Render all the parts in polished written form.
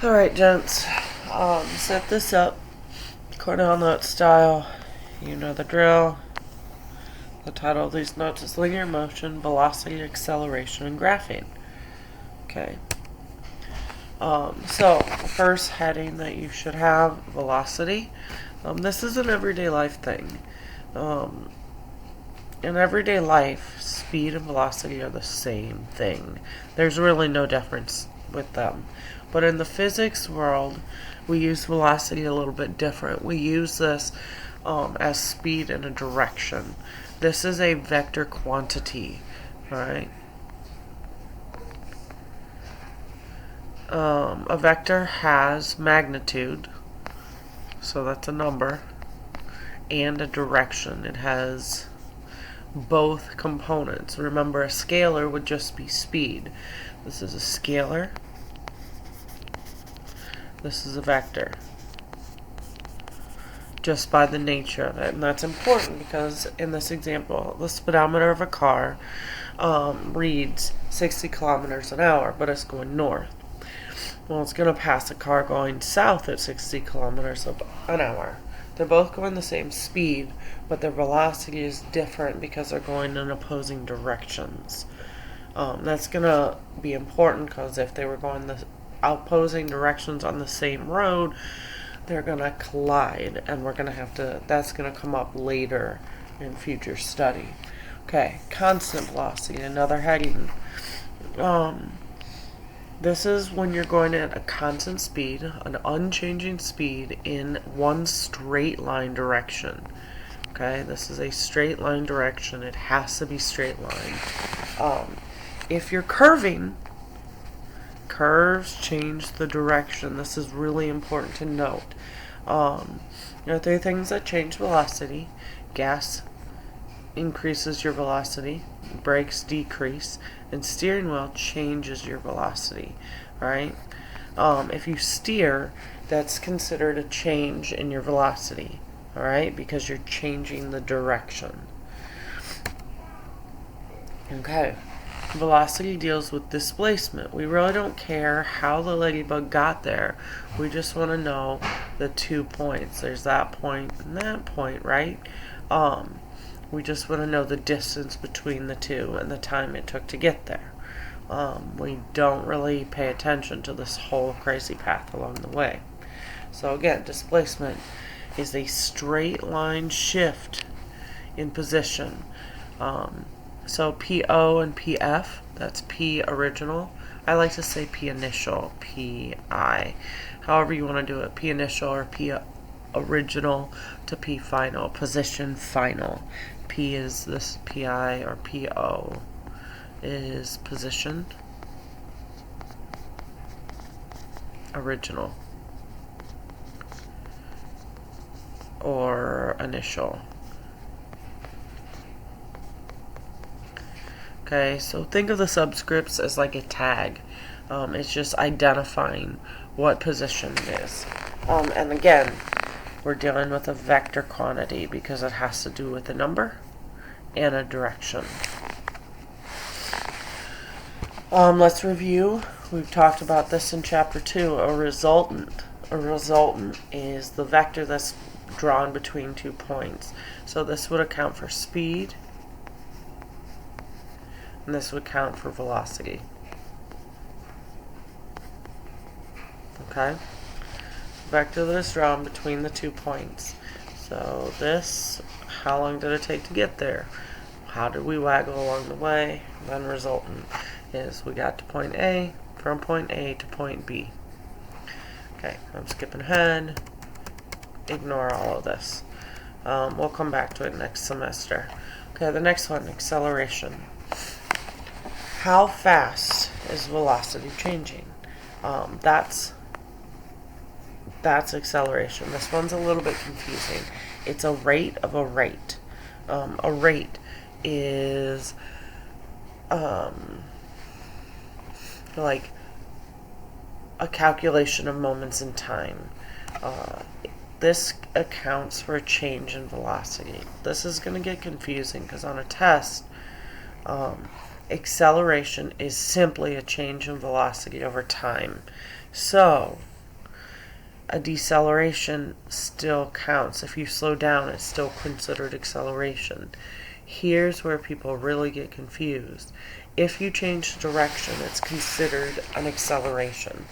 Alright, gents. Set this up. Cornell note style. You know the drill. The title of these notes is Linear Motion, Velocity, Acceleration, and Graphing. Okay. So, the first heading that you should have, velocity. This is an everyday life thing. In everyday life, speed and velocity are the same thing. There's really no difference with them. But in the physics world, we use velocity a little bit different. We use this as speed in a direction. This is a vector quantity, alright? A vector has magnitude, so that's a number, and a direction. It has both components. Remember, a scalar would just be speed. This is a scalar. This is a vector. Just by the nature of it. And that's important because in this example, the speedometer of a car reads 60 kilometers an hour, but it's going north. Well, it's going to pass a car going south at 60 kilometers an hour. They're both going the same speed, but their velocity is different because they're going in opposing directions. That's going to be important because if they were going the opposing directions on the same road, they're going to collide, and we're going to have to, that's going to come up later in future study. Okay, constant velocity, another heading. This is when you're going at a constant speed, an unchanging speed in one straight line direction. Okay, this is a straight line direction. It has to be straight line. If you're curving, curves change the direction. This is really important to note. There are three things that change velocity. Gas increases your velocity, brakes decrease, and steering wheel changes your velocity. Right? If you steer, that's considered a change in your velocity. Alright? Because you're changing the direction. Okay. Velocity deals with displacement. We really don't care how the ladybug got there. We just want to know the 2 points. There's that point and that point, right? We just want to know the distance between the two and the time it took to get there. We don't really pay attention to this whole crazy path along the way. So again, displacement is a straight line shift in position. So PO and PF, that's P original. I like to say P initial, PI. However you want to do it, P initial or P original to P final, position final. P is this PI or PO is position original or initial. Okay, so think of the subscripts as like a tag. It's just identifying what position it is. And again, we're dealing with a vector quantity because it has to do with a number and a direction. Let's review. We've talked about this in chapter 2. A resultant. A resultant is the vector that's drawn between 2 points. So this would account for speed, and this would count for velocity. Okay? Vector that is drawn between the 2 points. So this, how long did it take to get there? How did we waggle along the way? Then resultant is we got to point A, from point A to point B. Okay, I'm skipping ahead. Ignore all of this. We'll come back to it next semester. Okay, the next one, acceleration. How fast is velocity changing? That's acceleration. This one's a little bit confusing. It's a rate of a rate. A rate is like a calculation of moments in time. This accounts for a change in velocity. This is going to get confusing because on a test, acceleration is simply a change in velocity over time. So a deceleration still counts. If you slow down, it's still considered acceleration. Here's where people really get confused. If you change direction, it's considered an acceleration.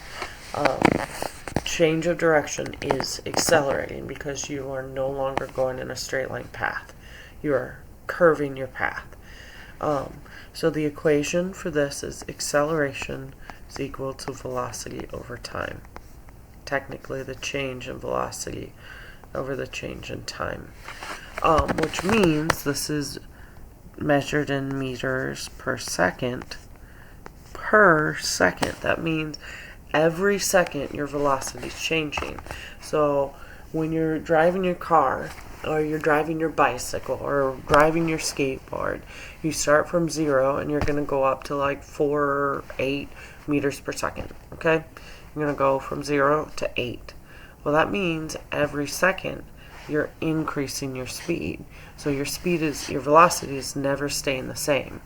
Change of direction is accelerating because you are no longer going in a straight line path. You are curving your path. So the equation for this is acceleration is equal to velocity over time. Technically, the change in velocity over the change in time. Which means this is measured in meters per second. That means every second your velocity is changing. So when you're driving your car, or you're driving your bicycle, or driving your skateboard, you start from 0 and you're going to go up to like 4 or 8 meters per second. Okay? You're going to go from 0 to 8. Well, that means every second you're increasing your speed. So your velocity is never staying the same.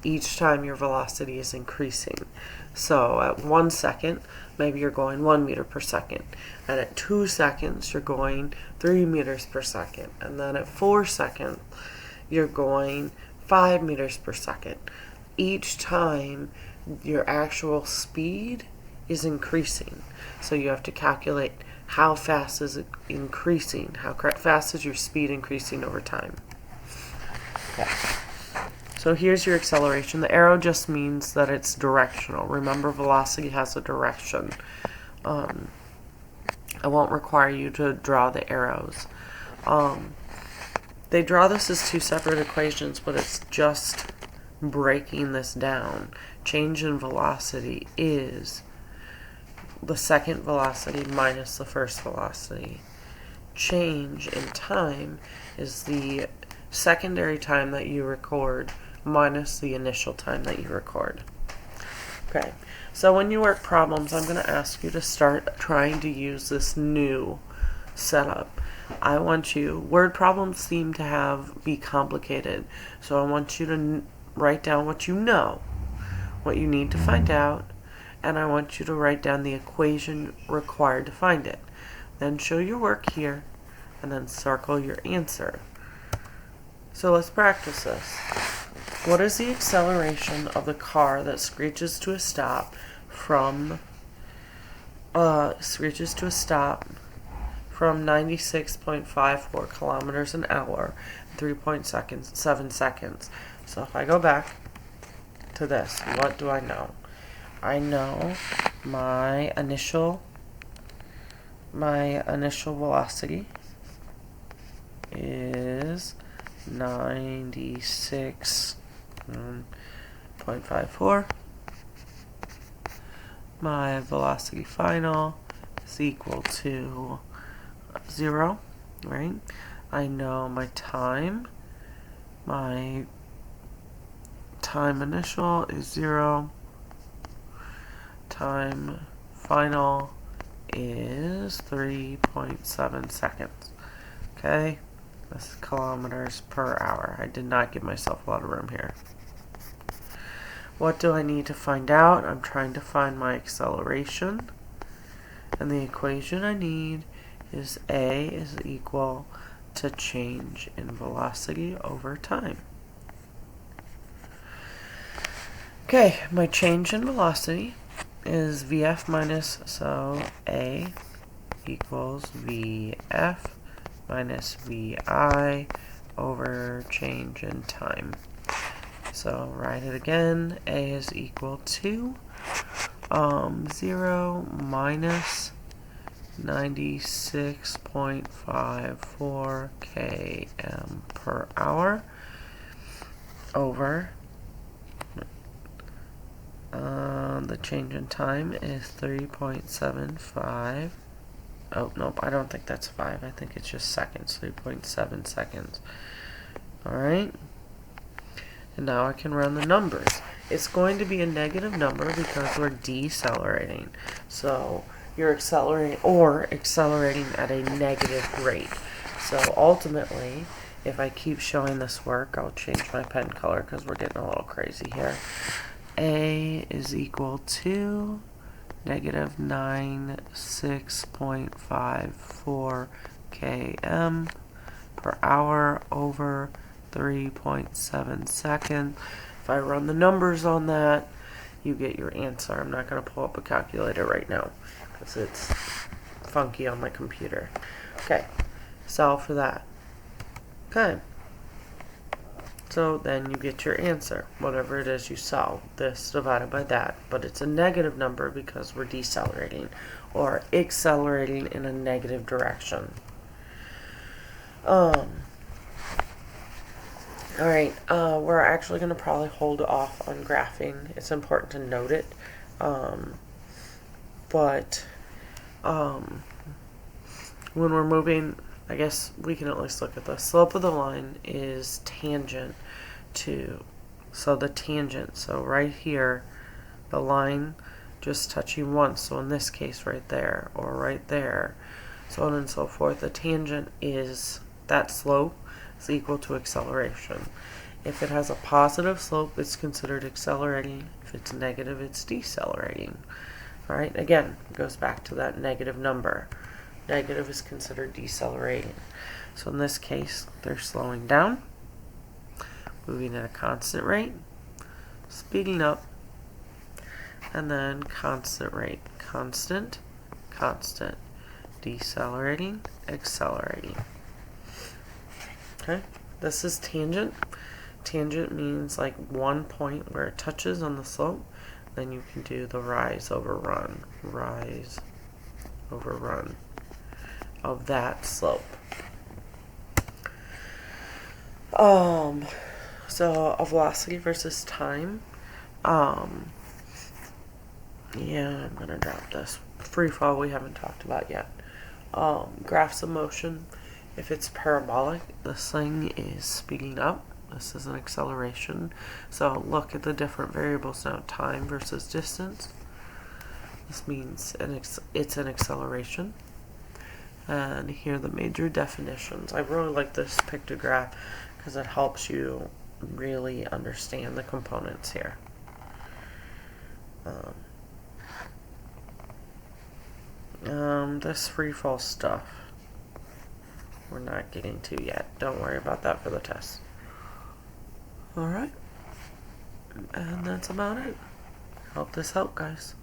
Each time your velocity is increasing. So at 1 second, maybe you're going 1 meter per second. And at 2 seconds, you're going 3 meters per second. And then at 4 seconds, you're going 5 meters per second. Each time, your actual speed is increasing. So you have to calculate how fast is it increasing. How fast is your speed increasing over time. Okay. So here's your acceleration. The arrow just means that it's directional. Remember, velocity has a direction. I won't require you to draw the arrows. They draw this as two separate equations, but it's just breaking this down. Change in velocity is the second velocity minus the first velocity. Change in time is the secondary time that you record minus the initial time that you record. Okay, so when you work problems, I'm going to ask you to start trying to use this new setup. I want you, word problems seem to be complicated, so I want you to write down what you know, what you need to find out, and I want you to write down the equation required to find it. Then show your work here, and then circle your answer. So let's practice this. What is the acceleration of the car that screeches to a stop from 96.54 kilometers an hour in 3.7 seconds? So if I go back to this, what do I know? I know my initial velocity is 96.54. My velocity final is equal to 0, right? I know my time. My time initial is 0. Time final is 3.7 seconds. Okay? This is kilometers per hour. I did not give myself a lot of room here. What do I need to find out? I'm trying to find my acceleration. And the equation I need is A is equal to change in velocity over time. Okay, my change in velocity is VF minus, so A equals VF minus VI over change in time. So write it again. A is equal to 0 minus 96.54 km per hour over the change in time is 3.75. Oh, nope, I don't think that's 5. I think it's just seconds, 3.7 seconds. Alright. And now I can run the numbers. It's going to be a negative number because we're decelerating. So you're accelerating at a negative rate. So ultimately, if I keep showing this work, I'll change my pen color because we're getting a little crazy here. A is equal to negative 96.54 km per hour over 3.7 seconds. If I run the numbers on that, you get your answer. I'm not going to pull up a calculator right now because it's funky on my computer. Okay, solve for that. Okay, so then you get your answer, whatever it is you solve, this divided by that, but it's a negative number because we're decelerating or accelerating in a negative direction. Alright, we're actually going to probably hold off on graphing. It's important to note it. But when we're moving, I guess we can at least look at the slope of the line is tangent to, so the tangent, so right here, the line just touching once, so in this case right there, or right there, so on and so forth. The tangent is, that slope is equal to acceleration. If it has a positive slope, it's considered accelerating. If it's negative, it's decelerating. Alright, again, it goes back to that negative number. Negative is considered decelerating. So in this case, they're slowing down, moving at a constant rate, speeding up, and then constant rate. Constant, constant, decelerating, accelerating. Okay, this is tangent. Tangent means like one point where it touches on the slope. Then you can do the rise over run of that slope. So a velocity versus time. Yeah, I'm gonna drop this. Free fall we haven't talked about yet. Graphs of motion. If it's parabolic, this thing is speeding up. This is an acceleration. So look at the different variables now. Time versus distance. This means it's an acceleration. And here are the major definitions. I really like this pictograph because it helps you really understand the components here. This free fall stuff we're not getting to yet. Don't worry about that for the test. Alright. And that's about it. Hope this helped, guys.